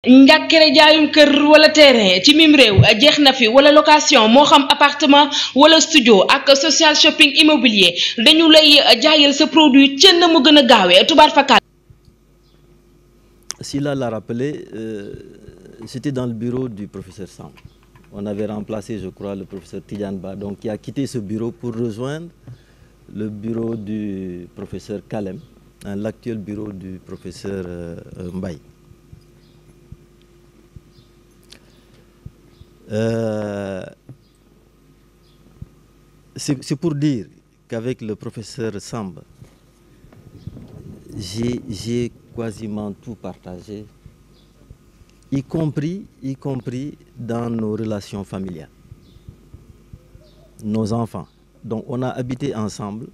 njàkkere jaayum kër wala terrain ci mim réew jeex na fi wala location moo xam appartement wala studio ak social shopping immobilier dañu lay jaayal sa produit cën na mu gën a gaawee tubaar fakal. Sila l'a rappelé, j'étais dans le bureau du professeur Samb. On avait remplacé, je crois, le professeur Tidiane Ba, donc qui a quitté ce bureau pour rejoindre le bureau du professeur Kalem, l'actuel bureau du professeur Mbaye. C'est pour dire qu'avec le professeur Samb, j'ai quasiment tout partagé, y compris dans nos relations familiales. Nos enfants. Donc on a habité ensemble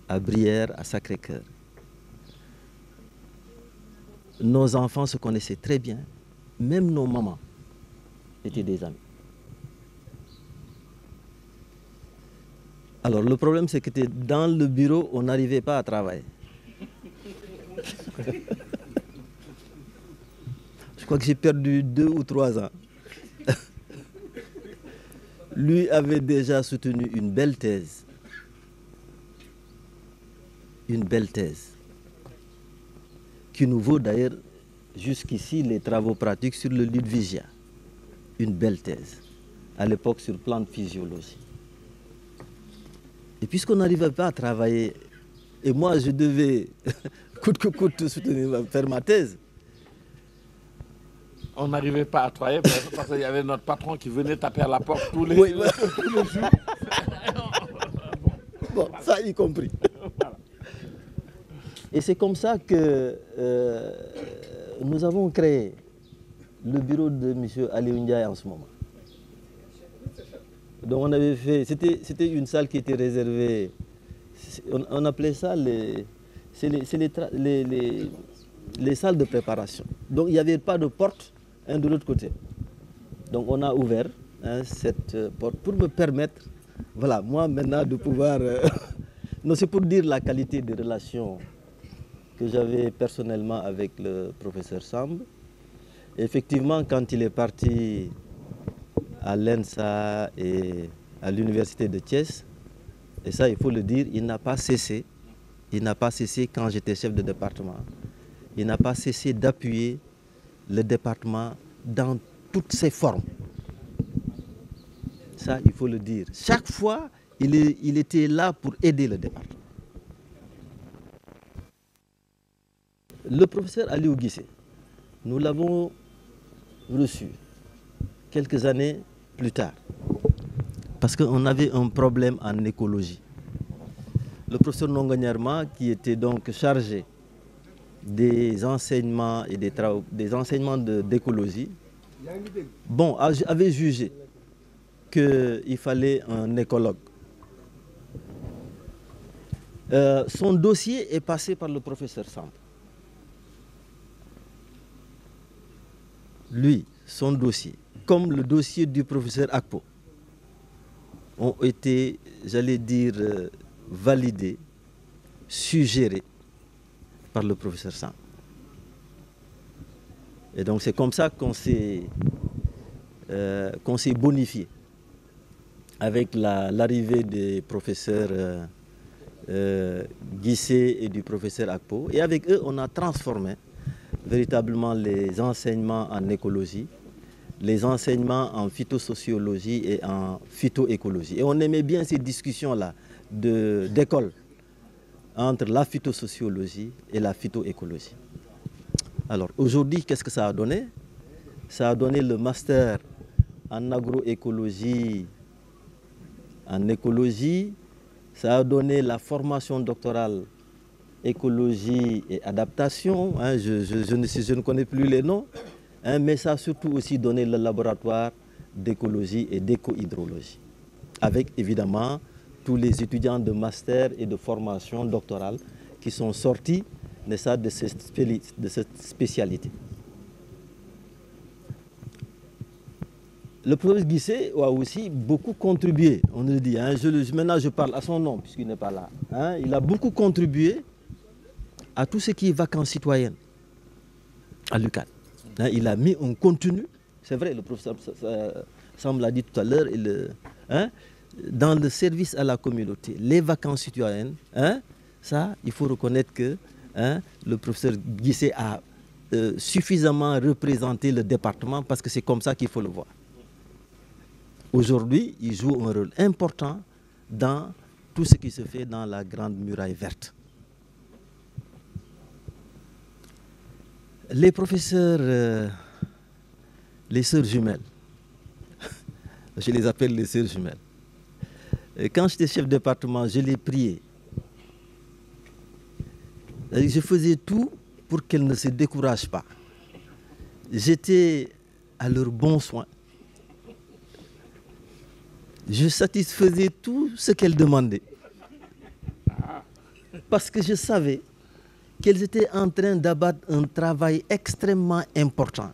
à Brière, à Sacré-Cœur. Nos enfants se connaissaient très bien, même nos mamans étaient des amis. Alors le problème c'est que dans le bureau, on n'arrivait pas à travailler. Je crois que j'ai perdu 2 ou 3 ans. Lui avait déjà soutenu une belle thèse. Une belle thèse. Qui nous vaut d'ailleurs jusqu'ici les travaux pratiques sur le Ludwigia. Une belle thèse. À l'époque sur plan de physiologie. Et puisqu'on n'arrivait pas à travailler, et moi je devais coûte que coûte soutenir, faire ma thèse. On n'arrivait pas à travailler parce qu'il y avait notre patron qui venait taper à la porte tous les, oui, tous les jours. Bon, ça y compris. Et c'est comme ça que nous avons créé le bureau de M. Aliou Ndiaye en ce moment. Donc on avait fait, c'était une salle qui était réservée, on appelait ça les salles de préparation. Donc il n'y avait pas de porte de l'autre côté. Donc on a ouvert cette porte pour me permettre, voilà, moi maintenant de pouvoir... non, c'est pour dire la qualité des relations que j'avais personnellement avec le professeur Samb. Effectivement, quand il est parti à l'ENSA et à l'université de Thiès, et ça il faut le dire, il n'a pas cessé quand j'étais chef de département, il n'a pas cessé d'appuyer le département dans toutes ses formes. Ça il faut le dire. Chaque fois, il était là pour aider le département. Le professeur Aliou Guissé, nous l'avons reçu quelques années plus tard, parce qu'on avait un problème en écologie. Le professeur Nonganyarma, qui était donc chargé des enseignements et des enseignements d'écologie, bon, avait jugé qu'il fallait un écologue. Son dossier est passé par le professeur Samb. Lui, son dossier, comme le dossier du professeur Akpo, ont été, j'allais dire, validés, suggérés par le professeur Samb. Et donc c'est comme ça qu'on s'est bonifié avec l'arrivée des professeurs Guissé et du professeur Akpo. Et avec eux, on a transformé véritablement les enseignements en écologie, les enseignements en phytosociologie et en phytoécologie. Et on aimait bien ces discussions-là d'école entre la phytosociologie et la phytoécologie. Alors aujourd'hui, qu'est-ce que ça a donné? Ça a donné le master en agroécologie, en écologie. Ça a donné la formation doctorale écologie et adaptation. Je ne connais plus les noms. Mais ça a surtout aussi donné le laboratoire d'écologie et d'éco-hydrologie. Avec évidemment tous les étudiants de master et de formation doctorale qui sont sortis de cette spécialité. Le professeur Guissé a aussi beaucoup contribué, on le dit, maintenant je parle à son nom puisqu'il n'est pas là. Il a beaucoup contribué à tout ce qui est vacances citoyennes à l'UCAD. Il a mis un contenu, c'est vrai, le professeur Samb l'a dit tout à l'heure, dans le service à la communauté, les vacances citoyennes, ça, il faut reconnaître que le professeur Guissé a suffisamment représenté le département parce que c'est comme ça qu'il faut le voir. Aujourd'hui, il joue un rôle important dans tout ce qui se fait dans la Grande Muraille Verte. Les professeurs, les sœurs jumelles, je les appelle les sœurs jumelles. Quand j'étais chef de département, je les priais. Je faisais tout pour qu'elles ne se découragent pas. J'étais à leur bon soin. Je satisfaisais tout ce qu'elles demandaient. Parce que je savais qu'elles étaient en train d'abattre un travail extrêmement important.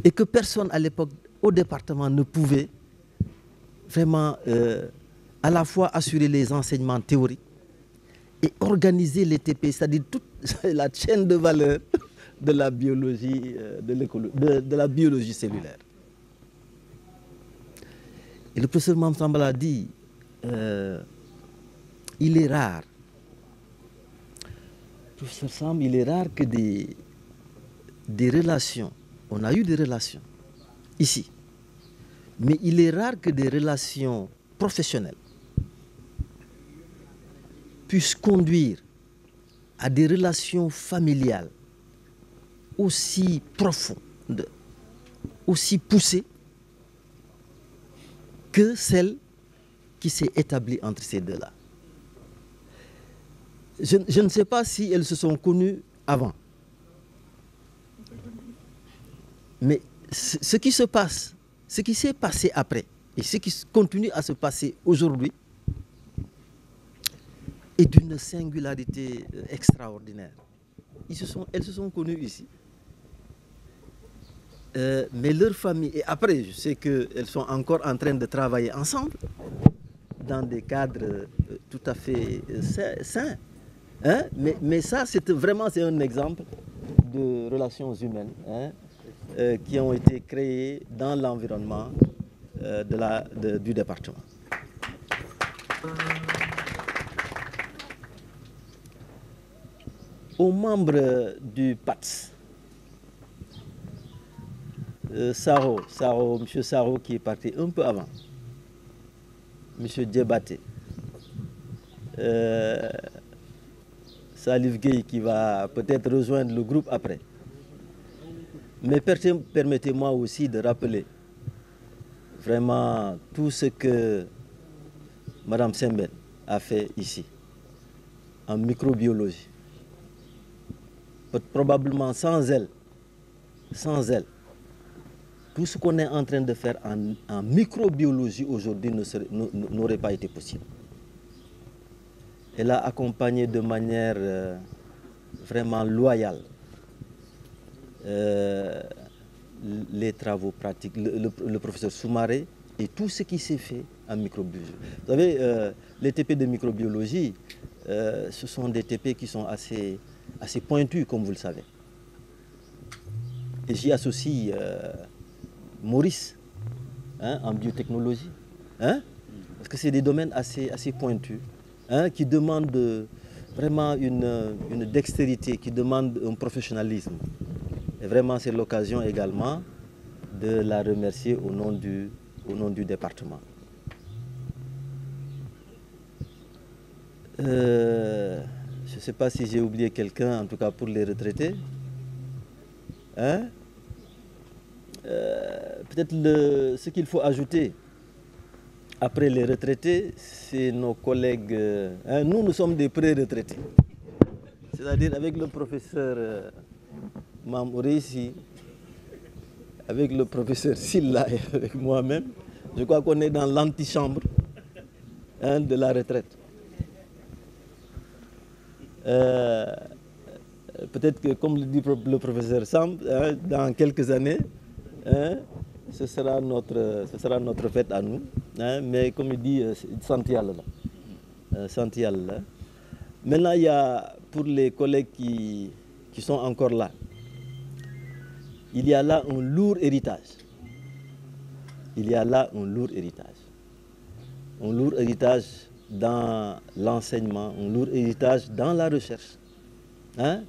Et que personne à l'époque au département ne pouvait vraiment à la fois assurer les enseignements théoriques et organiser les TP, c'est-à-dire toute la chaîne de valeur de la biologie, de la biologie cellulaire. Et le professeur Mamsamba a dit, il est rare, professeur Samb, il est rare que des relations, on a eu des relations ici, mais il est rare que des relations professionnelles puissent conduire à des relations familiales aussi profondes, aussi poussées que celle qui s'est établie entre ces deux-là. Je ne sais pas si elles se sont connues avant. Mais ce qui se passe, ce qui s'est passé après et ce qui continue à se passer aujourd'hui est d'une singularité extraordinaire. Elles se sont connues ici. Mais leur famille, et après, je sais qu'elles sont encore en train de travailler ensemble dans des cadres tout à fait sains. Mais ça, c'est un exemple de relations humaines qui ont été créées dans l'environnement du département. Aux membres du PATS, M. Saro qui est parti un peu avant, M. Djebaté, Salif Gueye qui va peut-être rejoindre le groupe après. Mais permettez-moi aussi de rappeler vraiment tout ce que Mme Semben a fait ici, en microbiologie. Probablement sans elle, tout ce qu'on est en train de faire en microbiologie aujourd'hui n'aurait pas été possible. Elle a accompagné de manière vraiment loyale les travaux pratiques, le professeur Soumaré et tout ce qui s'est fait en microbiologie. Vous savez, les TP de microbiologie, ce sont des TP qui sont assez pointus, comme vous le savez. Et j'y associe Maurice en biotechnologie, parce que c'est des domaines assez pointus, qui demandent vraiment une dextérité, qui demandent un professionnalisme. Et vraiment, c'est l'occasion également de la remercier au nom du département. Je ne sais pas si j'ai oublié quelqu'un, en tout cas pour les retraités. Peut-être ce qu'il faut ajouter après les retraités, c'est nos collègues. Nous sommes des pré-retraités. C'est-à-dire avec le professeur Mamouré ici, avec le professeur Silla et avec moi-même, je crois qu'on est dans l'antichambre de la retraite. Peut-être que, comme le dit le professeur Samb, dans quelques années, ce sera notre fête à nous. Mais comme il dit, Santial. Maintenant, il y a pour les collègues qui sont encore là, il y a là un lourd héritage. Il y a là un lourd héritage. Un lourd héritage dans l'enseignement, un lourd héritage dans la recherche. Hein?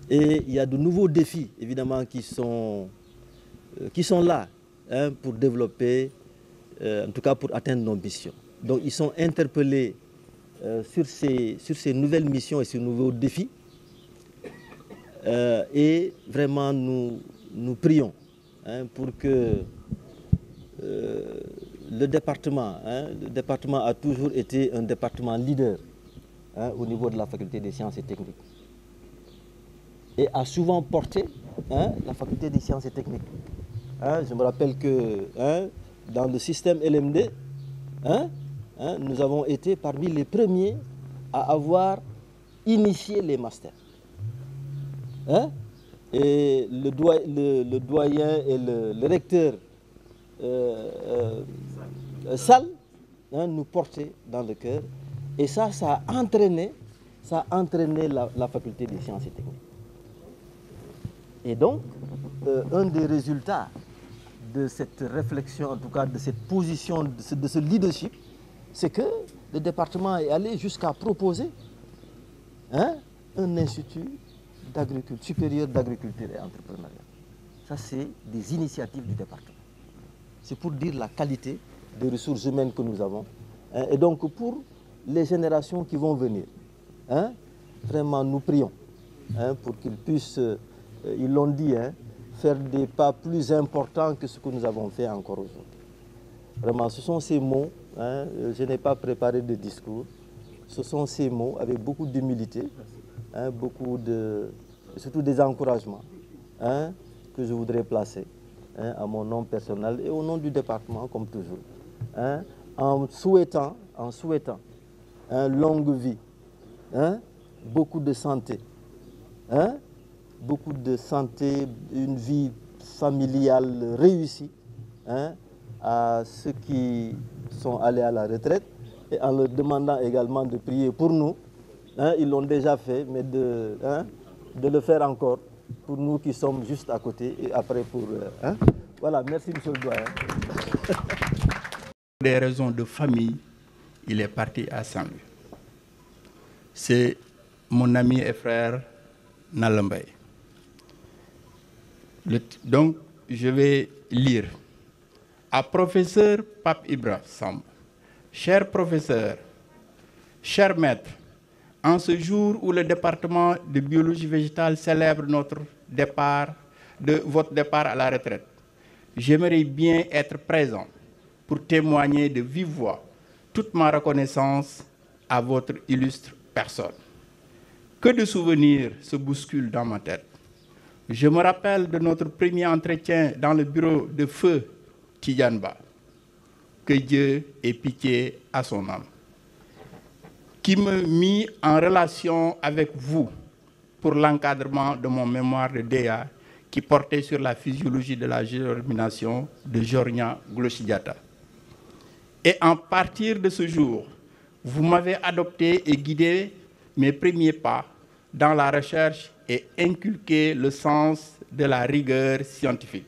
Et il y a de nouveaux défis, évidemment, qui sont là, hein, pour développer, en tout cas pour atteindre nos missions. Donc ils sont interpellés sur ces nouvelles missions et ces nouveaux défis. Et vraiment, nous prions, hein, pour que le département a toujours été un département leader, hein, au niveau de la faculté des sciences et techniques. Et a souvent porté, hein, la faculté des sciences et techniques. Hein, je me rappelle que, hein, dans le système LMD, hein, nous avons été parmi les premiers à avoir initié les masters. Hein? Et le doyen et le recteur Sall, hein, nous portaient dans le cœur. Et ça a entraîné la faculté des sciences et techniques. Et donc, un des résultats de cette réflexion, en tout cas de cette position, de ce leadership, c'est que le département est allé jusqu'à proposer, hein, un institut supérieur d'agriculture et entrepreneuriat. Ça, c'est des initiatives du département. C'est pour dire la qualité des ressources humaines que nous avons. Hein, et donc, pour les générations qui vont venir, hein, vraiment, nous prions, hein, pour qu'ils puissent, ils l'ont dit, hein, faire des pas plus importants que ce que nous avons fait encore aujourd'hui. Vraiment, ce sont ces mots, hein, je n'ai pas préparé de discours, ce sont ces mots avec beaucoup d'humilité, hein, surtout des encouragements, hein, que je voudrais placer, hein, à mon nom personnel et au nom du département, comme toujours, hein, en souhaitant hein, longue vie, hein, beaucoup de santé, hein, une vie familiale réussie, hein, à ceux qui sont allés à la retraite, et en leur demandant également de prier pour nous. Hein, ils l'ont déjà fait, mais de le faire encore pour nous qui sommes juste à côté et après pour... hein. Voilà, merci monsieur le doyen. Pour des raisons de famille, il est parti à Saint-Louis. C'est mon ami et frère Nalambay. Donc, je vais lire. À professeur Pape Ibra Samb, cher professeur, cher maître, en ce jour où le département de biologie végétale célèbre votre départ à la retraite, j'aimerais bien être présent pour témoigner de vive voix toute ma reconnaissance à votre illustre personne. Que de souvenirs se bousculent dans ma tête. Je me rappelle de notre premier entretien dans le bureau de feu Tidjanba. Que Dieu ait pitié à son âme. Qui me mit en relation avec vous pour l'encadrement de mon mémoire de DEA qui portait sur la physiologie de la germination de Jornia glochidiata. Et à partir de ce jour, vous m'avez adopté et guidé mes premiers pas dans la recherche et inculqué le sens de la rigueur scientifique.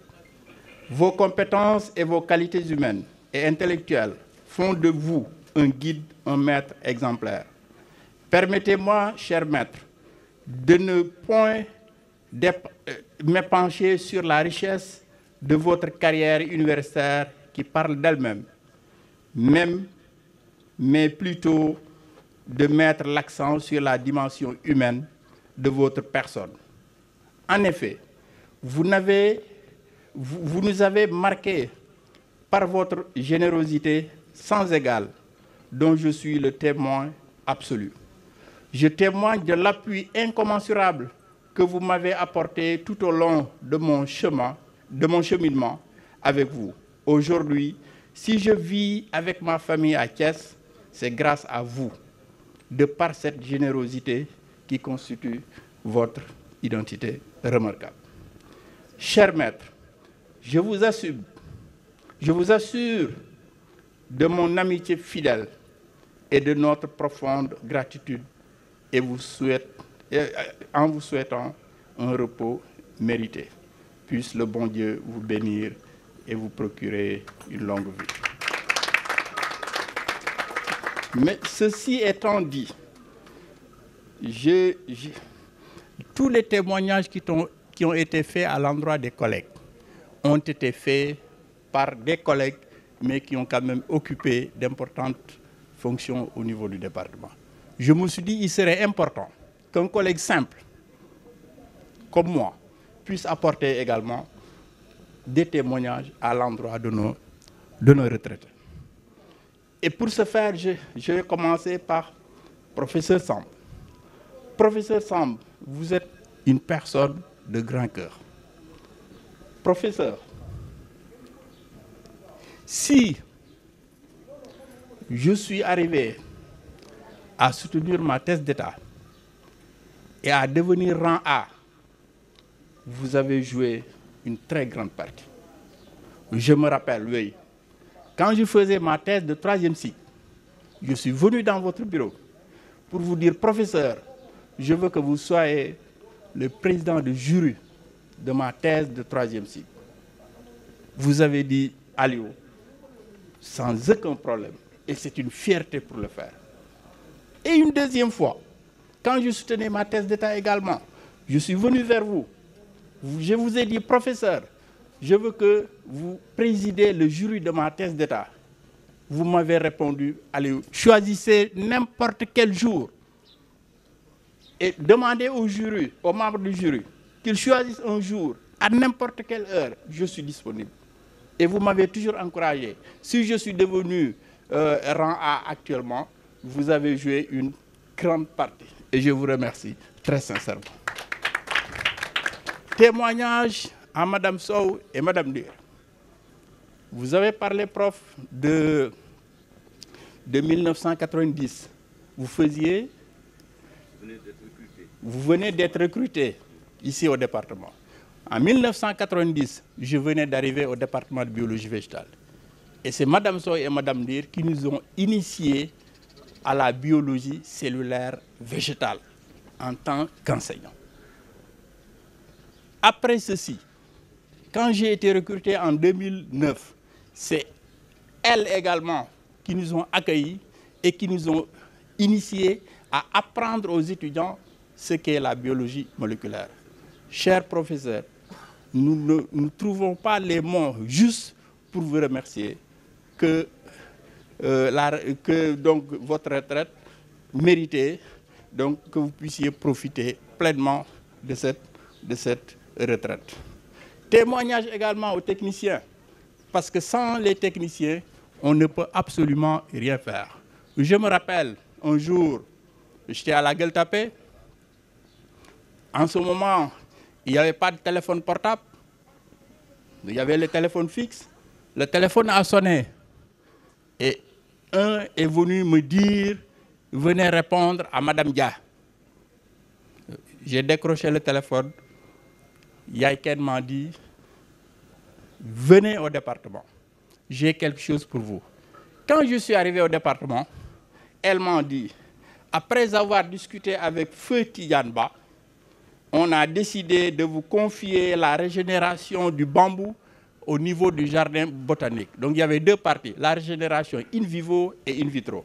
Vos compétences et vos qualités humaines et intellectuelles font de vous un guide, un maître exemplaire. Permettez-moi, cher maître, de ne point m'épancher sur la richesse de votre carrière universitaire qui parle d'elle-même, mais plutôt de mettre l'accent sur la dimension humaine de votre personne. En effet, vous nous avez marqués par votre générosité sans égale, dont je suis le témoin absolu. Je témoigne de l'appui incommensurable que vous m'avez apporté tout au long de mon cheminement avec vous. Aujourd'hui, si je vis avec ma famille à Thiès, c'est grâce à vous, de par cette générosité qui constitue votre identité remarquable. Cher maître, je vous assure de mon amitié fidèle et de notre profonde gratitude en vous souhaitant un repos mérité. puisse le bon Dieu vous bénir et vous procurer une longue vie. Mais ceci étant dit, tous les témoignages qui ont été faits à l'endroit des collègues ont été faits par des collègues, mais qui ont quand même occupé d'importantes fonctions au niveau du département. Je me suis dit qu'il serait important qu'un collègue simple, comme moi, puisse apporter également des témoignages à l'endroit de nos retraités. Et pour ce faire, je vais commencer par professeur Samb. Professeur Samb, vous êtes une personne de grand cœur. Professeur, si je suis arrivé à soutenir ma thèse d'État et à devenir rang A, vous avez joué une très grande partie. Je me rappelle, oui, quand je faisais ma thèse de 3e cycle, je suis venu dans votre bureau pour vous dire, professeur, je veux que vous soyez le président de jury de ma thèse de 3e cycle. Vous avez dit, Aliou, sans aucun problème. Et c'est une fierté pour le faire. Et une deuxième fois, quand je soutenais ma thèse d'État également, je suis venu vers vous. Je vous ai dit, professeur, je veux que vous présidez le jury de ma thèse d'État. Vous m'avez répondu, allez, choisissez n'importe quel jour et demandez au jury, aux membres du jury, qu'ils choisissent un jour, à n'importe quelle heure, je suis disponible. Et vous m'avez toujours encouragé. Si je suis devenu rang A actuellement, vous avez joué une grande partie. Et je vous remercie très sincèrement. Témoignage à Mme Sow et Mme Dir. Vous avez parlé, prof, de 1990. Vous venez d'être recruté ici au département. En 1990, je venais d'arriver au département de biologie végétale. Et c'est Mme Sow et Mme Dir qui nous ont initiés à la biologie cellulaire végétale en tant qu'enseignants. Après ceci, quand j'ai été recruté en 2009, c'est elles également qui nous ont accueillis et qui nous ont initiés à apprendre aux étudiants ce qu'est la biologie moléculaire. Chers professeurs, nous ne trouvons pas les mots justes pour vous remercier que donc, votre retraite méritait donc, que vous puissiez profiter pleinement de cette retraite. Témoignage également aux techniciens, parce que sans les techniciens, on ne peut absolument rien faire. Je me rappelle, un jour, j'étais à la Gueule Tapée. En ce moment, il n'y avait pas de téléphone portable. Il y avait le téléphone fixe. Le téléphone a sonné. Et un est venu me dire, venez répondre à Mme Dia. J'ai décroché le téléphone. Yaïken m'a dit, venez au département. J'ai quelque chose pour vous. Quand je suis arrivé au département, elle m'a dit, après avoir discuté avec Feu Tidiane-Ba, on a décidé de vous confier la régénération du bambou au niveau du jardin botanique. Donc il y avait deux parties, la régénération in vivo et in vitro.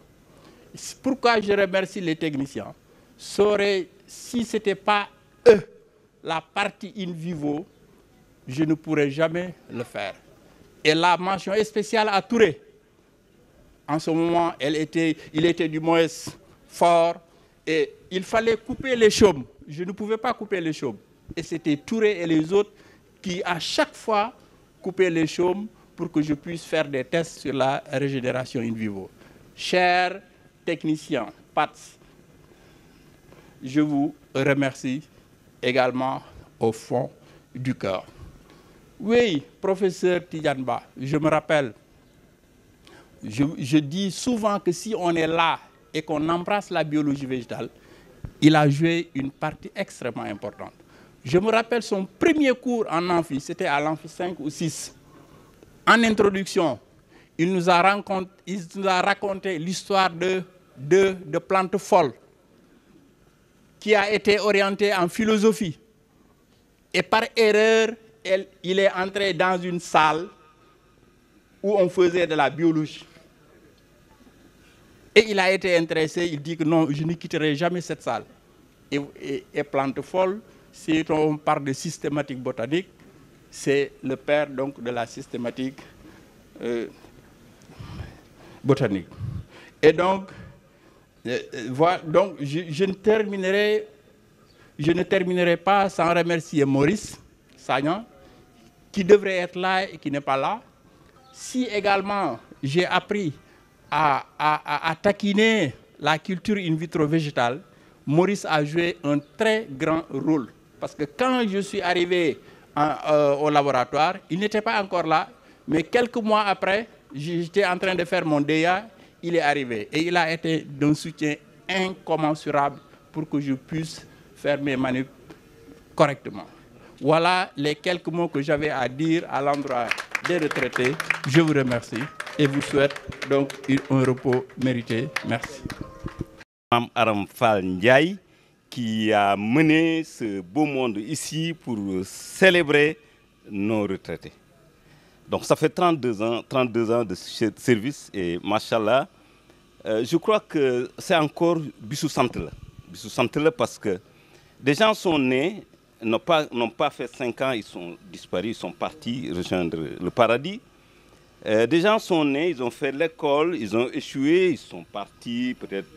Pourquoi je remercie les techniciens? Si ce n'était pas eux, la partie in vivo, je ne pourrais jamais le faire. Et la mention spéciale à Touré. En ce moment, il était du moins fort et il fallait couper les chaumes. Je ne pouvais pas couper les chaumes. Et c'était Touré et les autres qui, à chaque fois, coupaient les chaumes pour que je puisse faire des tests sur la régénération in vivo. Chers techniciens, PATS, je vous remercie également au fond du cœur. Oui, professeur Tidiane-Ba, je me rappelle, je dis souvent que si on est là et qu'on embrasse la biologie végétale, il a joué une partie extrêmement importante. Je me rappelle son premier cours en amphi, c'était à l'amphi 5 ou 6. En introduction, il nous a raconté l'histoire de plantes folles qui a été orientée en philosophie. Et par erreur, il est entré dans une salle où on faisait de la biologie. Et il a été intéressé, il dit que non, je ne quitterai jamais cette salle. Et Plantefol, si on parle de systématique botanique, c'est le père donc de la systématique botanique. Et donc, voilà, donc je ne terminerai pas sans remercier Maurice Sagnan, qui devrait être là et qui n'est pas là. Si également j'ai appris à taquiner la culture in vitro végétale, Maurice a joué un très grand rôle. Parce que quand je suis arrivé au laboratoire, il n'était pas encore là, mais quelques mois après, j'étais en train de faire mon DEA, il est arrivé. Et il a été d'un soutien incommensurable pour que je puisse faire mes manips correctement. Voilà les quelques mots que j'avais à dire à l'endroit des retraités. Je vous remercie et vous souhaite donc un repos mérité. Merci. Mme Aram Fall Ndiaye qui a mené ce beau monde ici pour célébrer nos retraités. Donc ça fait 32 ans de service et machallah, je crois que c'est encore Bissou Santela. Bissou Santela parce que des gens sont nés, n'ont pas fait 5 ans, ils sont disparus, ils sont partis rejoindre le paradis. Des gens sont nés, ils ont fait l'école, ils ont échoué, ils sont partis peut-être.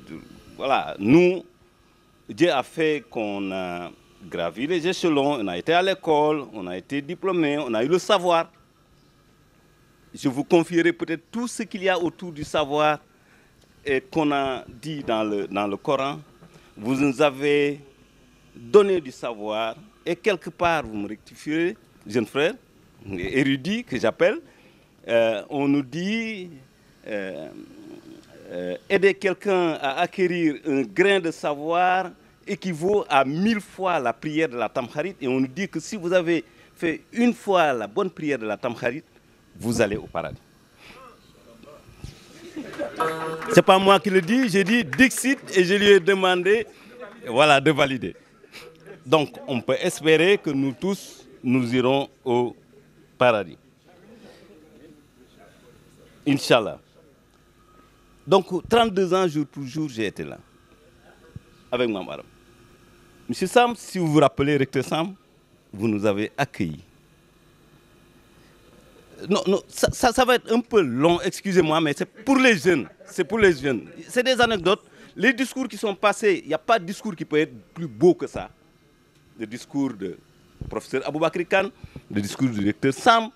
Voilà, nous, Dieu a fait qu'on a gravi les échelons, on a été à l'école, on a été diplômé, on a eu le savoir. Je vous confierai peut-être tout ce qu'il y a autour du savoir et qu'on a dit dans le Coran. Vous nous avez donné du savoir et quelque part, vous me rectifierez, jeune frère, érudit que j'appelle, on nous dit aider quelqu'un à acquérir un grain de savoir équivaut à 1000 fois la prière de la Tamkharit. Et on nous dit que si vous avez fait une fois la bonne prière de la Tamkharit, vous allez au paradis. Ce n'est pas moi qui le dis, j'ai dit Dixit et je lui ai demandé voilà, de valider. Donc on peut espérer que nous tous, nous irons au paradis. Inch'Allah. Donc 32 ans jour pour jour, j'ai été là, avec Mme Aram. Monsieur Sam, si vous vous rappelez, recteur Sam, vous nous avez accueillis. Non, ça va être un peu long, excusez-moi, mais c'est pour les jeunes. C'est pour les jeunes. C'est des anecdotes. Les discours qui sont passés, il n'y a pas de discours qui peut être plus beau que ça. Le discours du professeur Aboubakri Kane, le discours du directeur Sam,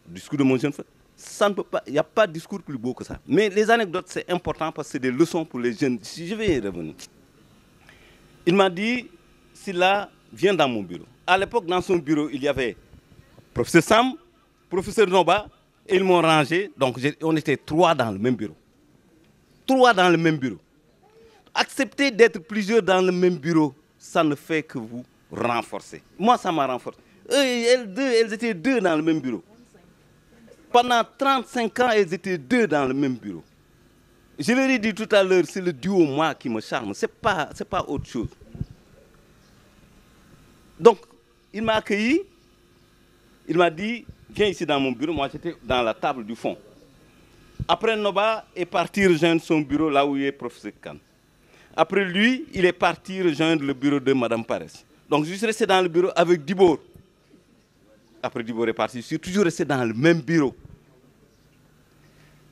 le discours de mon jeune frère. Ça ne peut pas, il n'y a pas de discours plus beau que ça. Mais les anecdotes, c'est important parce que c'est des leçons pour les jeunes. Si je vais y revenir. Il m'a dit, Silla, viens dans mon bureau. À l'époque, dans son bureau, il y avait professeur Sam, professeur Noba, et ils m'ont rangé. Donc, on était 3 dans le même bureau. 3 dans le même bureau. Accepter d'être plusieurs dans le même bureau, ça ne fait que vous renforcer. Moi, ça m'a renforcé. Elles étaient 2 dans le même bureau. Pendant 35 ans, elles étaient 2 dans le même bureau. Je leur ai dit tout à l'heure, c'est le duo moi qui me charme. Ce n'est pas autre chose. Donc, il m'a accueilli. Il m'a dit, viens ici dans mon bureau. Moi, j'étais dans la table du fond. Après, Noba est parti rejoindre son bureau là où il est professeur Kane. Après lui, il est parti rejoindre le bureau de Mme Paresse. Donc, je suis resté dans le bureau avec Dibor. Après Dibor est parti, je suis toujours resté dans le même bureau.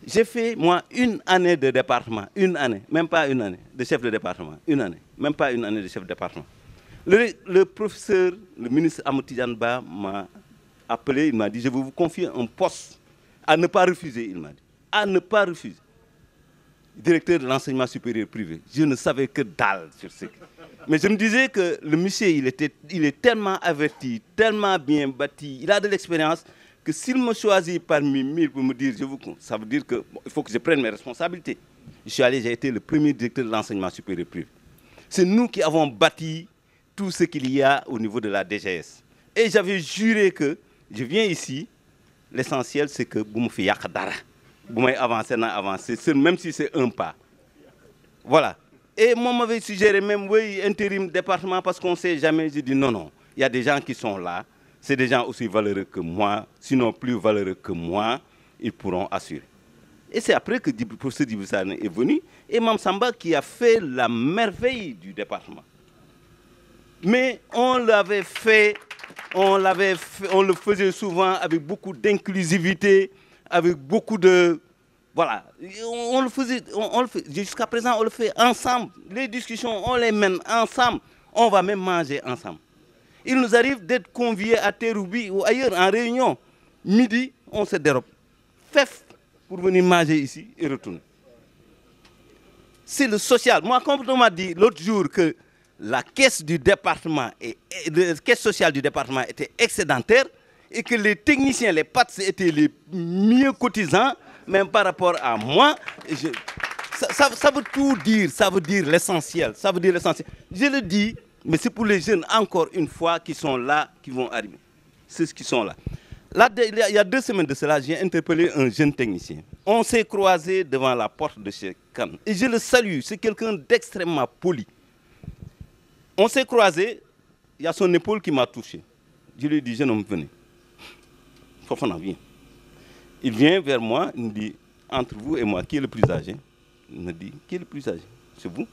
J'ai fait, moi, 1 année de département. 1 année, même pas 1 année de chef de département. 1 année, même pas 1 année de chef de département. Le professeur, le ministre Amadou Ba m'a appelé, il m'a dit, je vais vous confier un poste à ne pas refuser, il m'a dit. À ne pas refuser. Directeur de l'enseignement supérieur privé. Je ne savais que dalle sur ce. Mais je me disais que le monsieur, il est tellement averti, tellement bien bâti, il a de l'expérience, que s'il me choisit parmi 1000 pour me dire, ça veut dire qu'il faut que je prenne mes responsabilités. Je suis allé, j'ai été le premier directeur de l'enseignement supérieur privé. C'est nous qui avons bâti tout ce qu'il y a au niveau de la DGS. Et j'avais juré que je viens ici, l'essentiel c'est que vous me faites yakadara. Vous m'avez avancé, même si c'est un pas. Voilà. Et moi, je m'avais suggéré même, oui, intérim département, parce qu'on ne sait jamais. J'ai dit non, non. Il y a des gens qui sont là. c'est des gens aussi valeureux que moi, sinon plus valeureux que moi, ils pourront assurer. Et c'est après que le professeur Djibril Sané est venu, et Mame Samba qui a fait la merveille du département. Mais on le faisait souvent avec beaucoup d'inclusivité, avec beaucoup de... Voilà, on le faisait, jusqu'à présent on le fait ensemble. Les discussions, on les mène ensemble, on va même manger ensemble. Il nous arrive d'être conviés à Terroubi ou ailleurs en réunion. Midi, on se dérobe. Fef pour venir manger ici et retourner. C'est le social. Moi, quand on m'a dit l'autre jour que la caisse du département, la caisse sociale du département était excédentaire et que les techniciens, les PATS étaient les mieux cotisants, même par rapport à moi, ça veut tout dire, ça veut dire l'essentiel, ça veut dire l'essentiel. Je le dis, mais c'est pour les jeunes, encore une fois, qui sont là, qui vont arriver. C'est ceux qui sont là. Là, il y a 2 semaines de cela, j'ai interpellé un jeune technicien. On s'est croisés devant la porte de chez Khan. Et je le salue, c'est quelqu'un d'extrêmement poli. On s'est croisés, il y a son épaule qui m'a touché. Je lui ai dit, jeune homme, venez. Fofana, viens. Il vient vers moi, il me dit, entre vous et moi, qui est le plus âgé? Il me dit, qui est le plus âgé? C'est vous.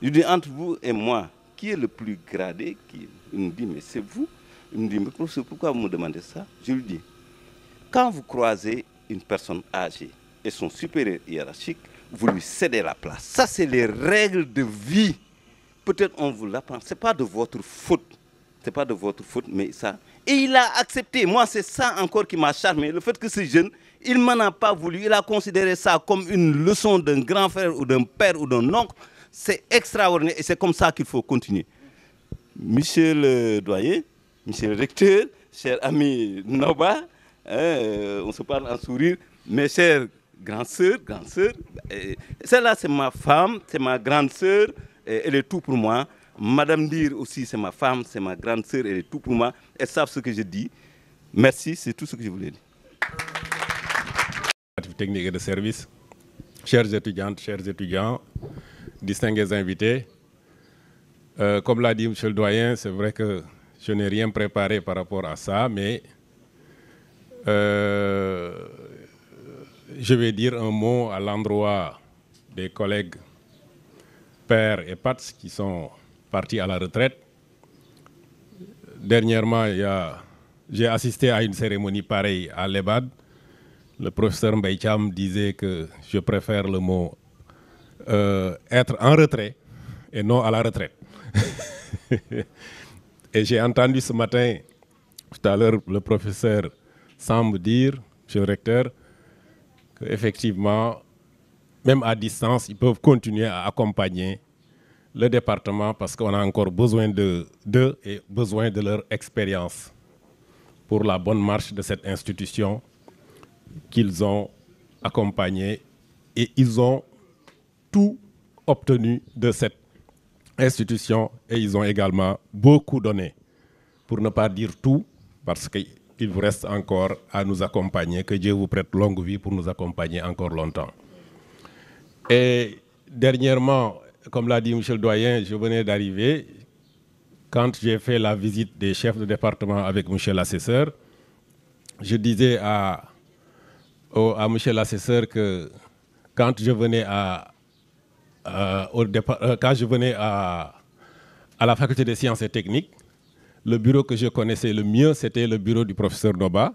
Je lui dis, entre vous et moi, qui est le plus gradé? Il me dit, mais c'est vous. Il me dit, mais professeur, pourquoi vous me demandez ça? Je lui dis, quand vous croisez une personne âgée et son supérieur hiérarchique, vous lui cédez la place. Ça, c'est les règles de vie. Peut-être on vous l'apprend. Ce n'est pas de votre faute. Ce n'est pas de votre faute, mais ça. Et il a accepté. Moi, c'est ça encore qui m'a charmé. Le fait que ce jeune, il ne m'en a pas voulu. Il a considéré ça comme une leçon d'un grand frère ou d'un père ou d'un oncle. C'est extraordinaire et c'est comme ça qu'il faut continuer. Monsieur le doyen, monsieur le recteur, cher ami Noba, on se parle en sourire, mes chères grandes sœurs, celle-là c'est ma femme, c'est ma grande sœur, elle est tout pour moi. Madame Dir aussi c'est ma femme, c'est ma grande sœur, elle est tout pour moi. Elles savent ce que je dis. Merci, c'est tout ce que je voulais dire. Technique et de service, chères étudiantes, chers étudiants, distingués invités, comme l'a dit monsieur le doyen, c'est vrai que je n'ai rien préparé par rapport à ça, mais je vais dire un mot à l'endroit des collègues Père et Pats qui sont partis à la retraite. Dernièrement, j'ai assisté à une cérémonie pareille à l'EBAD. Le professeur Mbaye Thiam disait que je préfère le mot être en retrait et non à la retraite. Et j'ai entendu ce matin, tout à l'heure, le professeur semble dire, monsieur le recteur, qu'effectivement, même à distance, ils peuvent continuer à accompagner le département parce qu'on a encore besoin d'eux et besoin de leur expérience pour la bonne marche de cette institution qu'ils ont accompagnée et ils ont tout obtenu de cette institution et ils ont également beaucoup donné, pour ne pas dire tout, parce qu'il vous reste encore à nous accompagner, que Dieu vous prête longue vie pour nous accompagner encore longtemps. Et dernièrement, comme l'a dit monsieur le doyen, je venais d'arriver, quand j'ai fait la visite des chefs de département avec monsieur l'assesseur, je disais à monsieur l'assesseur que quand je venais à la faculté des sciences et techniques, le bureau que je connaissais le mieux, c'était le bureau du professeur Noba.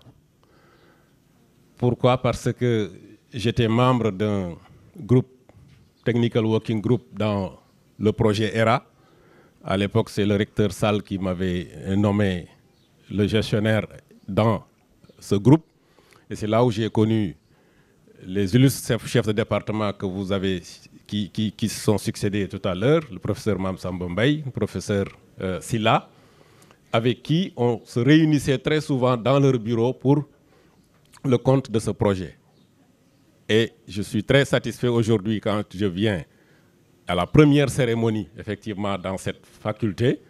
Pourquoi? Parce que j'étais membre d'un groupe, Technical Working Group, dans le projet ERA. À l'époque, c'est le recteur Sall qui m'avait nommé le gestionnaire dans ce groupe. Et c'est là où j'ai connu les illustres chefs de département que vous avez, qui se sont succédés tout à l'heure, le professeur Mame Samba Mbaye, le professeur Silla, avec qui on se réunissait très souvent dans leur bureau pour le compte de ce projet. Et je suis très satisfait aujourd'hui quand je viens à la première cérémonie, effectivement, dans cette faculté,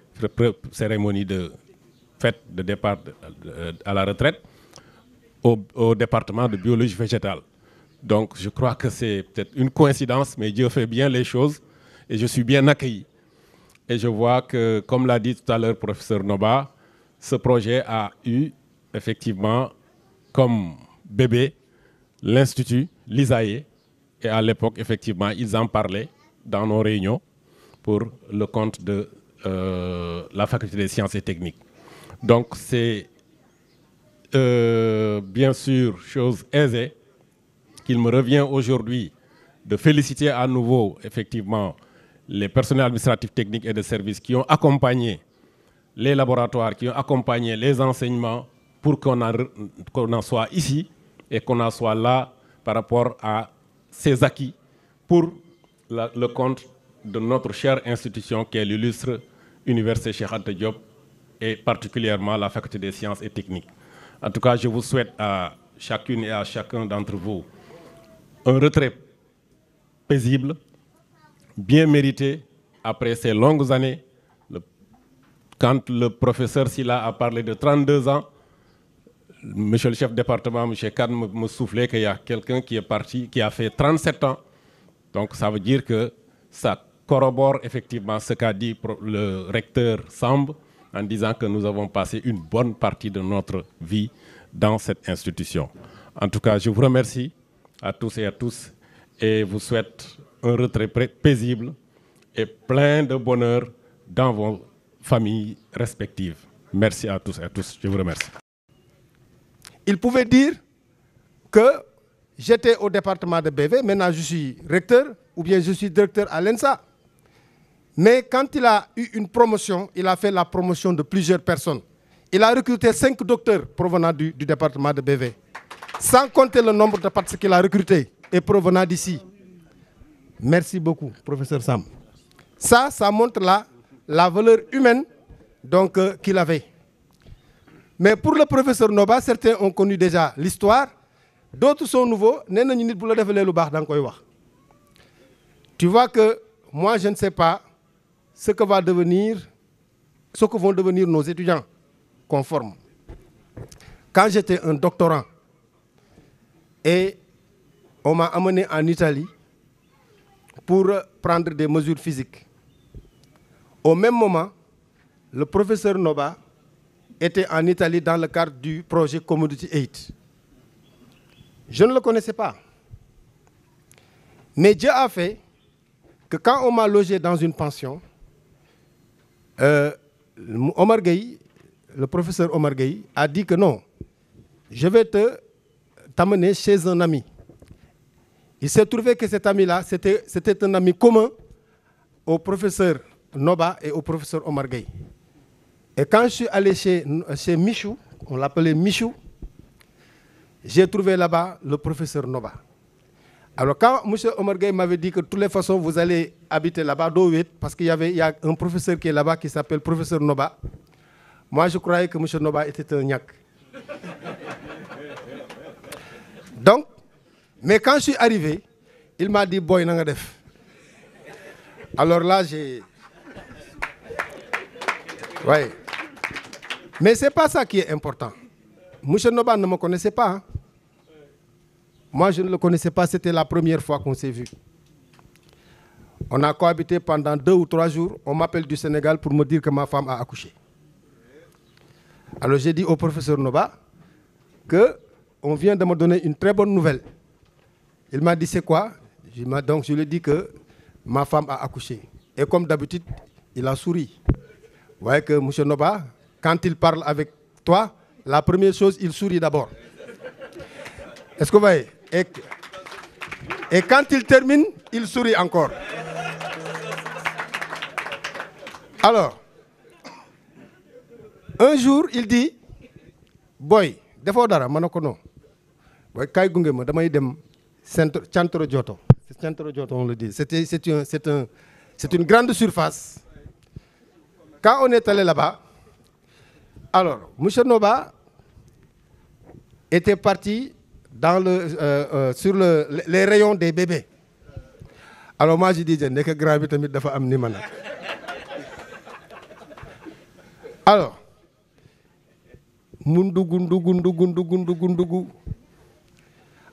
cérémonie de fête de départ à la retraite, au département de biologie végétale. Donc je crois que c'est peut-être une coïncidence, mais Dieu fait bien les choses et je suis bien accueilli. Et je vois que, comme l'a dit tout à l'heure le professeur Noba, ce projet a eu effectivement comme bébé l'Institut, l'ISAE, et à l'époque, effectivement, ils en parlaient dans nos réunions pour le compte de la Faculté des sciences et techniques. Donc c'est bien sûr chose aisée qu'il me revient aujourd'hui de féliciter à nouveau effectivement les personnels administratifs, techniques et de services qui ont accompagné les laboratoires, qui ont accompagné les enseignements pour qu'on en soit ici et qu'on en soit là par rapport à ces acquis pour le compte de notre chère institution qui est l'illustre Université Cheikh Anta Diop et particulièrement la Faculté des sciences et techniques. En tout cas, je vous souhaite à chacune et à chacun d'entre vous un retrait paisible, bien mérité après ces longues années. Quand le professeur Sylla a parlé de 32 ans, monsieur le chef de département, monsieur Kane, me soufflait qu'il y a quelqu'un qui est parti, qui a fait 37 ans. Donc ça veut dire que ça corrobore effectivement ce qu'a dit le recteur Samb en disant que nous avons passé une bonne partie de notre vie dans cette institution. En tout cas, je vous remercie à tous et à tous et vous souhaite un retrait paisible et plein de bonheur dans vos familles respectives. Merci à tous et à tous. Je vous remercie. Il pouvait dire que j'étais au département de BV, maintenant je suis recteur ou bien je suis directeur à l'ENSA. Mais quand il a eu une promotion, il a fait la promotion de plusieurs personnes. Il a recruté 5 docteurs provenant du département de BV, sans compter le nombre de parties qu'il a recrutés et provenant d'ici. Merci beaucoup, professeur Sam. Ça montre la valeur humaine qu'il avait. Mais pour le professeur Noba, certains ont connu déjà l'histoire, d'autres sont nouveaux. Tu vois que moi, je ne sais pas ce que vont devenir nos étudiants conformes. Quand j'étais un doctorant et on m'a amené en Italie pour prendre des mesures physiques, au même moment, le professeur Noba était en Italie dans le cadre du projet Commodity 8. Je ne le connaissais pas. Mais Dieu a fait que quand on m'a logé dans une pension, Omar Gueye, le professeur Omar Gueye, a dit que non, je vais t'amener chez un ami. Il s'est trouvé que cet ami-là, c'était un ami commun au professeur Noba et au professeur Omar Gueye. Et quand je suis allé chez Michou, on l'appelait Michou, j'ai trouvé là-bas le professeur Noba. Alors quand M. Omar Gueye m'avait dit que de toutes les façons vous allez habiter là-bas, parce qu'il y a un professeur qui est là-bas qui s'appelle professeur Noba, moi je croyais que M. Noba était un gnac. Donc, mais quand je suis arrivé, il m'a dit « Boy, nanga def ». Alors là, j'ai... Ouais. Mais ce n'est pas ça qui est important. M. Noba ne me connaissait pas. Hein. Moi, je ne le connaissais pas. C'était la première fois qu'on s'est vu. On a cohabité pendant 2 ou 3 jours. On m'appelle du Sénégal pour me dire que ma femme a accouché. Alors j'ai dit au professeur Noba qu'on vient de me donner une très bonne nouvelle. Il m'a dit c'est quoi? Donc je lui ai dit que ma femme a accouché. Et comme d'habitude, il a souri. Vous voyez que M. Noba, quand il parle avec toi, la première chose, il sourit d'abord. Est-ce que vous voyez? Et quand il termine, il sourit encore. Alors, un jour, il dit, boy, defo dara, manoko non. Boy, kay gungé ma damay dem Centre Dioto. Centre Dioto, on le dit. C'est une grande surface. Quand on est allé là-bas, alors, M. Noba était parti sur les rayons des bébés. Alors moi, je dis, je n'ai que grand vitamine de femme ni mana. Alors,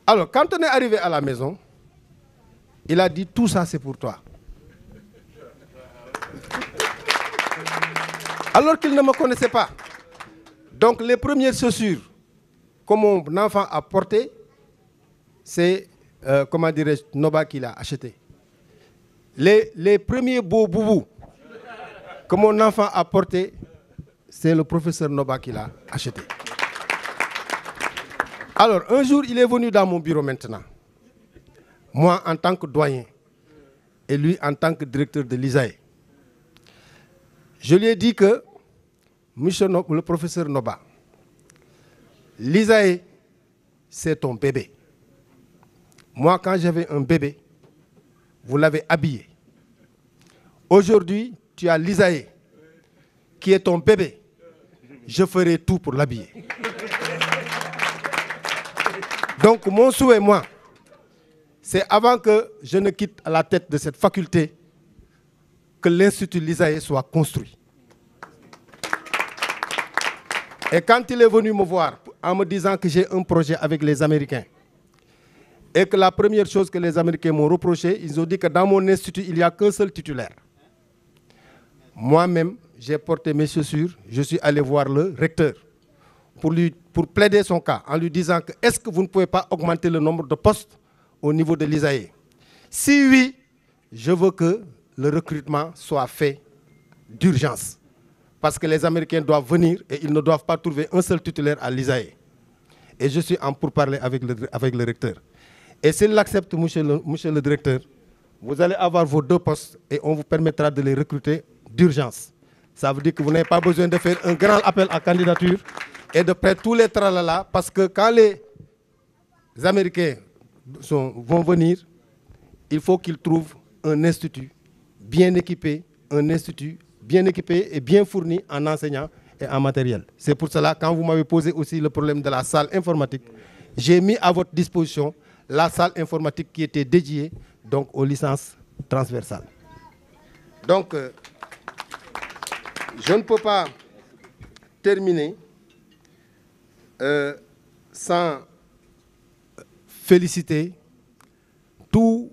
alors, quand on est arrivé à la maison, il a dit, tout ça c'est pour toi. Alors qu'il ne me connaissait pas. Donc les premières chaussures que mon enfant a portées, c'est, comment dirais-je, Noba qui l'a acheté. Les premiers beaux boubous que mon enfant a portés, c'est le professeur Noba qui l'a acheté. Alors, un jour, il est venu dans mon bureau maintenant. Moi, en tant que doyen, et lui, en tant que directeur de l'ISAE. Je lui ai dit que, monsieur le professeur Noba, l'ISAE, c'est ton bébé. Moi, quand j'avais un bébé, vous l'avez habillé. Aujourd'hui, tu as l'ISAE, qui est ton bébé. Je ferai tout pour l'habiller. Donc, mon souhait, moi, c'est avant que je ne quitte la tête de cette faculté, que l'Institut l'ISAE soit construit. Et quand il est venu me voir en me disant que j'ai un projet avec les Américains, et que la première chose que les Américains m'ont reproché, ils ont dit que dans mon institut, il n'y a qu'un seul titulaire. Moi-même, j'ai porté mes chaussures, je suis allé voir le recteur pour plaider son cas, en lui disant que est-ce que vous ne pouvez pas augmenter le nombre de postes au niveau de l'ISAE? Si oui, je veux que le recrutement soit fait d'urgence. Parce que les Américains doivent venir et ils ne doivent pas trouver un seul titulaire à l'ISAE. Et je suis en pourparlers avec le recteur. Et s'il l'accepte, monsieur le directeur, vous allez avoir vos 2 postes et on vous permettra de les recruter d'urgence. Ça veut dire que vous n'avez pas besoin de faire un grand appel à candidature et de prendre tous les tralala, parce que quand les Américains vont venir, il faut qu'ils trouvent un institut bien équipé, et bien fourni en enseignants et en matériel. C'est pour cela, quand vous m'avez posé aussi le problème de la salle informatique, j'ai mis à votre disposition la salle informatique qui était dédiée donc, aux licences transversales. Donc, je ne peux pas terminer sans féliciter tous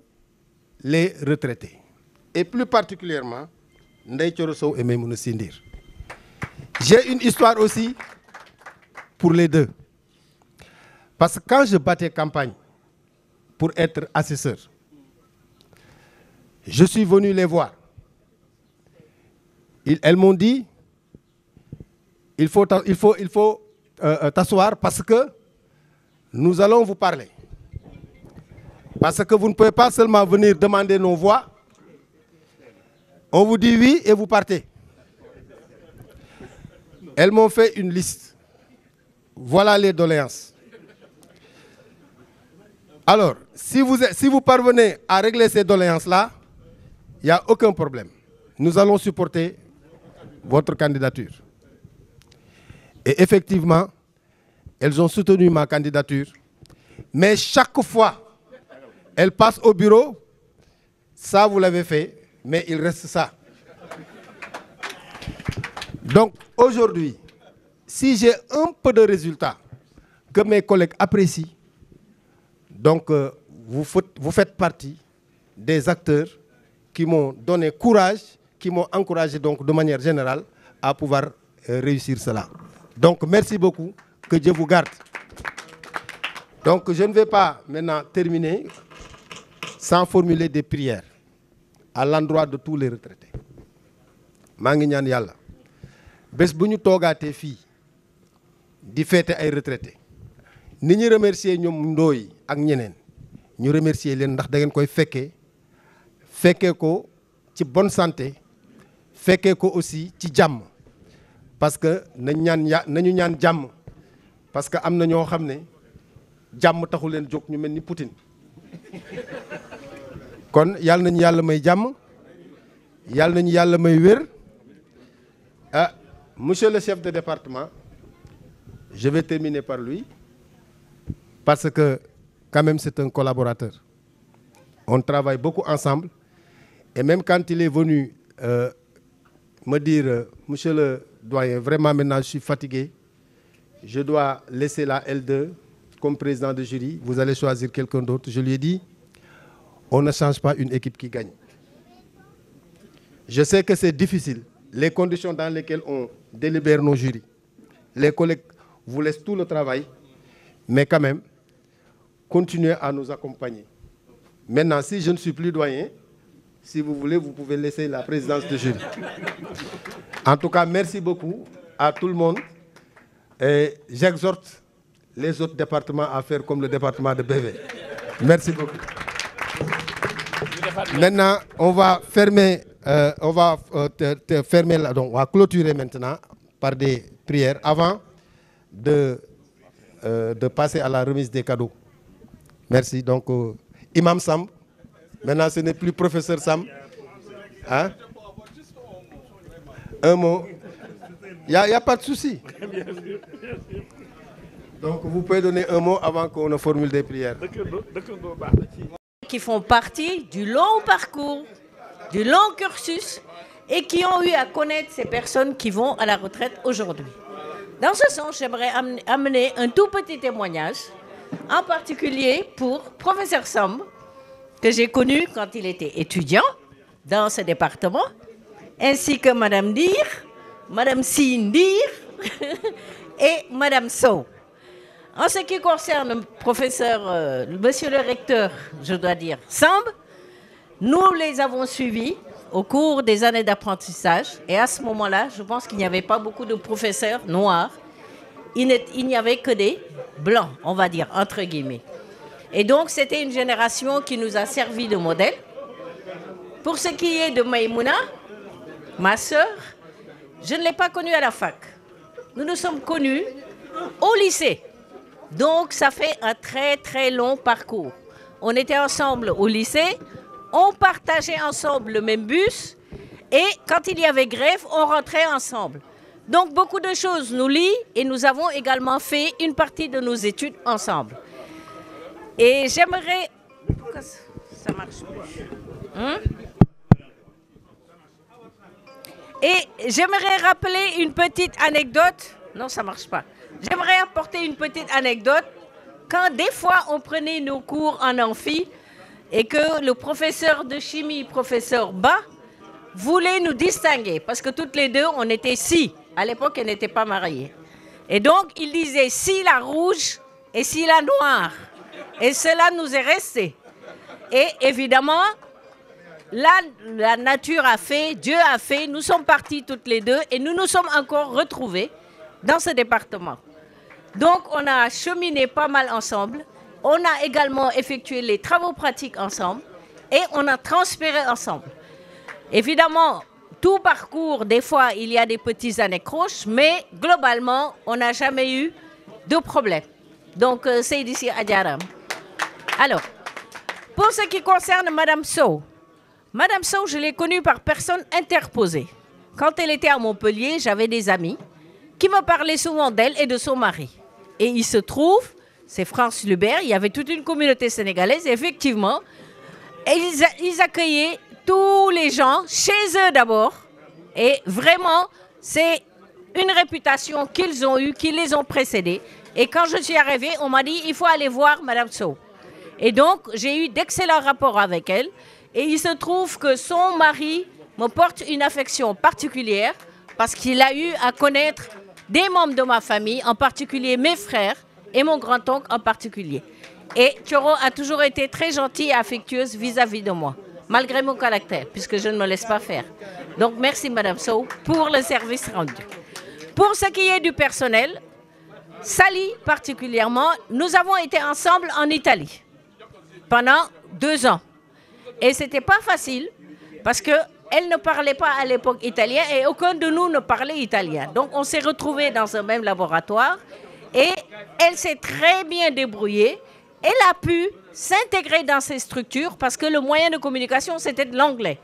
les retraités, et plus particulièrement Ndeye Thioro Sow et Maïmouna Sindir. J'ai une histoire aussi pour les deux. Parce que quand je battais campagne pour être assesseur, je suis venu les voir. Elles m'ont dit, il faut t'asseoir parce que nous allons vous parler. Parce que vous ne pouvez pas seulement venir demander nos voix. On vous dit oui et vous partez. Elles m'ont fait une liste. Voilà les doléances. Alors, si vous parvenez à régler ces doléances-là, il n'y a aucun problème. Nous allons supporter votre candidature. Et effectivement, elles ont soutenu ma candidature. Mais chaque fois, elles passent au bureau. Ça, vous l'avez fait, mais il reste ça. Donc, aujourd'hui, si j'ai un peu de résultats que mes collègues apprécient, donc vous faites partie des acteurs qui m'ont donné courage, qui m'ont encouragé donc de manière générale à pouvoir réussir cela. Donc merci beaucoup, que Dieu vous garde. Donc je ne vais pas maintenant terminer sans formuler des prières à l'endroit de tous les retraités. maa ngi ñaan yàlla bés bu ñu toogaatee fii di feete ay retraités ni ñu remercier ñoom Ndoye ak ñeneen ñu remercier leen ndax da ngeen koy fekkee ko ci bonne santé, fekkee ko aussi ci jàmm, parce que nañu ñaan jàmm, parce que am na ñoo xam ne jàmm taxu leen jóg ñu mel ni Poutine. kon yàlla nañu yàlla may jàmm, yàlla nañu yàlla may wér. Monsieur le chef de département, je vais terminer par lui, parce que quand même c'est un collaborateur. On travaille beaucoup ensemble. Et même quand il est venu me dire, monsieur le doyen, vraiment maintenant je suis fatigué, je dois laisser la L2 comme président de jury, vous allez choisir quelqu'un d'autre. Je lui ai dit, on ne change pas une équipe qui gagne. Je sais que c'est difficile, les conditions dans lesquelles on délibère nos jurys. Les collègues vous laissent tout le travail, mais quand même, continuez à nous accompagner. Maintenant, si je ne suis plus doyen, si vous voulez, vous pouvez laisser la présidence de jury. En tout cas, merci beaucoup à tout le monde. Et j'exhorte les autres départements à faire comme le département de BV. Merci beaucoup. Maintenant, on va fermer, donc on va clôturer maintenant par des prières avant de passer à la remise des cadeaux. Merci. Donc, Imam Sam, maintenant ce n'est plus professeur Sam. Hein? Un mot. Il n'y a pas de souci. Donc, vous pouvez donner un mot avant qu'on ne formule des prières. Qui font partie du long parcours, du long cursus et qui ont eu à connaître ces personnes qui vont à la retraite aujourd'hui. Dans ce sens, j'aimerais amener un tout petit témoignage, en particulier pour professeur Samb, que j'ai connu quand il était étudiant dans ce département, ainsi que Madame Dir, Madame Sindir et Madame Sow. En ce qui concerne le professeur, monsieur le recteur, je dois dire, Samb, nous les avons suivis au cours des années d'apprentissage. Et à ce moment-là, je pense qu'il n'y avait pas beaucoup de professeurs noirs. Il n'y avait que des blancs, on va dire, entre guillemets. Et donc, c'était une génération qui nous a servi de modèle. Pour ce qui est de Maïmouna, ma sœur, je ne l'ai pas connue à la fac. Nous nous sommes connus au lycée. Donc, ça fait un très, très long parcours. On était ensemble au lycée, on partageait ensemble le même bus, et quand il y avait grève, on rentrait ensemble. Donc, beaucoup de choses nous lient, et nous avons également fait une partie de nos études ensemble. Et j'aimerais... Pourquoi ça marche plus? Et j'aimerais rappeler une petite anecdote. Non, ça ne marche pas. J'aimerais apporter une petite anecdote. Quand des fois on prenait nos cours en amphi et que le professeur de chimie, professeur Ba, voulait nous distinguer, parce que toutes les deux, on était si. À l'époque, elle n'était pas mariée. Et donc, il disait si la rouge et si la noire. Et cela nous est resté. Et évidemment, la nature a fait, Dieu a fait, nous sommes partis toutes les deux et nous nous sommes encore retrouvés dans ce département. Donc, on a cheminé pas mal ensemble. On a également effectué les travaux pratiques ensemble et on a transpiré ensemble. Évidemment, tout parcours, des fois, il y a des petits accroches, mais globalement, on n'a jamais eu de problème. Donc, c'est d'ici à Diaram. Alors, pour ce qui concerne Madame Sow, je l'ai connue par personne interposée. Quand elle était à Montpellier, j'avais des amis qui me parlaient souvent d'elle et de son mari. Et il se trouve, c'est France Lubert, il y avait toute une communauté sénégalaise, et effectivement, ils accueillaient tous les gens, chez eux d'abord, et vraiment, c'est une réputation qu'ils ont eue, qui les ont précédés. Et quand je suis arrivée, on m'a dit, il faut aller voir Madame Sow. Et donc, j'ai eu d'excellents rapports avec elle, et il se trouve que son mari me porte une affection particulière, parce qu'il a eu à connaître des membres de ma famille, en particulier mes frères, et mon grand-oncle en particulier. Et Thioro a toujours été très gentille et affectueuse vis-à-vis de moi, malgré mon caractère, puisque je ne me laisse pas faire. Donc, merci Madame Sow pour le service rendu. Pour ce qui est du personnel, Sally particulièrement, nous avons été ensemble en Italie pendant 2 ans. Et ce n'était pas facile, parce qu'elle ne parlait pas à l'époque italien et aucun de nous ne parlait italien. Donc, on s'est retrouvés dans un même laboratoire et elle s'est très bien débrouillée. Elle a pu s'intégrer dans ces structures parce que le moyen de communication, c'était de l'anglais.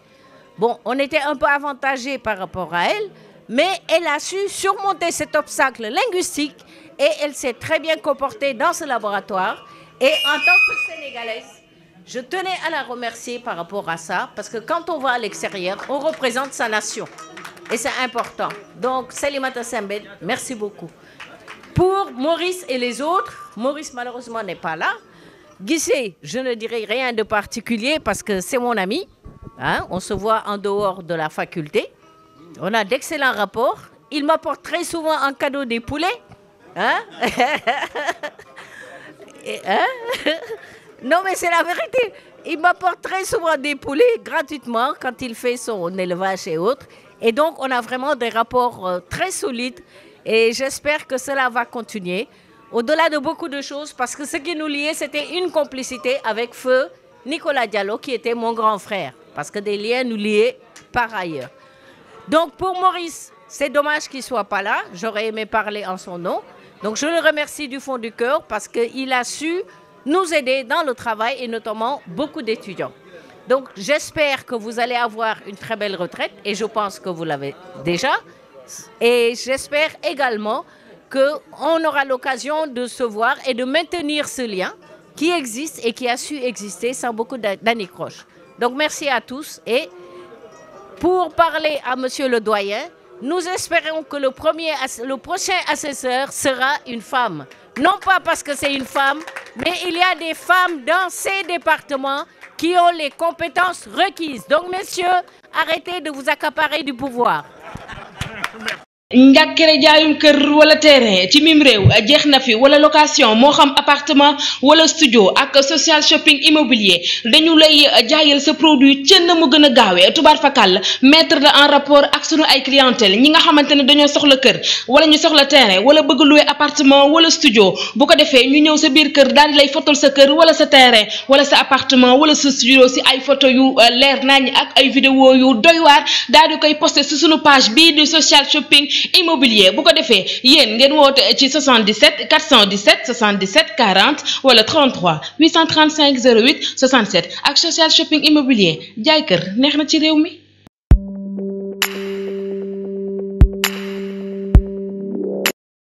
Bon, on était un peu avantagés par rapport à elle, mais elle a su surmonter cet obstacle linguistique et elle s'est très bien comportée dans ce laboratoire. Et en tant que Sénégalaise, je tenais à la remercier par rapport à ça, parce que quand on va à l'extérieur, on représente sa nation. Et c'est important. Donc, Salimata Sembène, merci beaucoup. Pour Maurice et les autres, Maurice malheureusement n'est pas là. Guissé, je ne dirai rien de particulier parce que c'est mon ami. Hein, on se voit en dehors de la faculté. On a d'excellents rapports il m'apporte très souvent en cadeau des poulets. Hein? Non, mais c'est la vérité. Il m'apporte très souvent des poulets gratuitement quand il fait son élevage et autres. Et donc, on a vraiment des rapports très solides. Et j'espère que cela va continuer. Au-delà de beaucoup de choses, parce que ce qui nous liait, c'était une complicité avec feu Nicolas Diallo, qui était mon grand frère. Parce que des liens nous liaient par ailleurs. Donc, pour Maurice, c'est dommage qu'il ne soit pas là. J'aurais aimé parler en son nom. Donc, je le remercie du fond du cœur parce qu'il a su nous aider dans le travail et notamment beaucoup d'étudiants. Donc, j'espère que vous allez avoir une très belle retraite et je pense que vous l'avez déjà. Et j'espère également qu'on aura l'occasion de se voir et de maintenir ce lien qui existe et qui a su exister sans beaucoup d'anicroches. Donc, merci à tous. Et pour parler à Monsieur le Doyen, nous espérons que le prochain assesseur sera une femme. Non pas parce que c'est une femme, mais il y a des femmes dans ces départements qui ont les compétences requises. Donc, messieurs, arrêtez de vous accaparer du pouvoir. njàkkere jaayum kër wala terrain ci mim réew jeex na fi wala location moo xam appartement wala studio ak social shopping immobilier dañu lay jaayal sa produit ci na mu gën a gaawee tubaar fakal mettre la en rapport ak sunu ay clientèle ñi nga xamante ne dañoo soxla kër wala ñu soxla terrain wala bëgg louer appartement wala studio bu ko defee ñu ñëw sa biir kër daal di lay fotol sa kër wala sa terrain wala sa appartement wala sa studio si ay photo yu leer nañ ak ay vidéo yu doy waar daal di koy poster ci sunu page bii di social shopping immobilier bu ko defee yéen ngeen woote ci 77 417 77 40 wala 33 835 08 67 ak social shopping immobilier jaay kër neex na ci réew mi.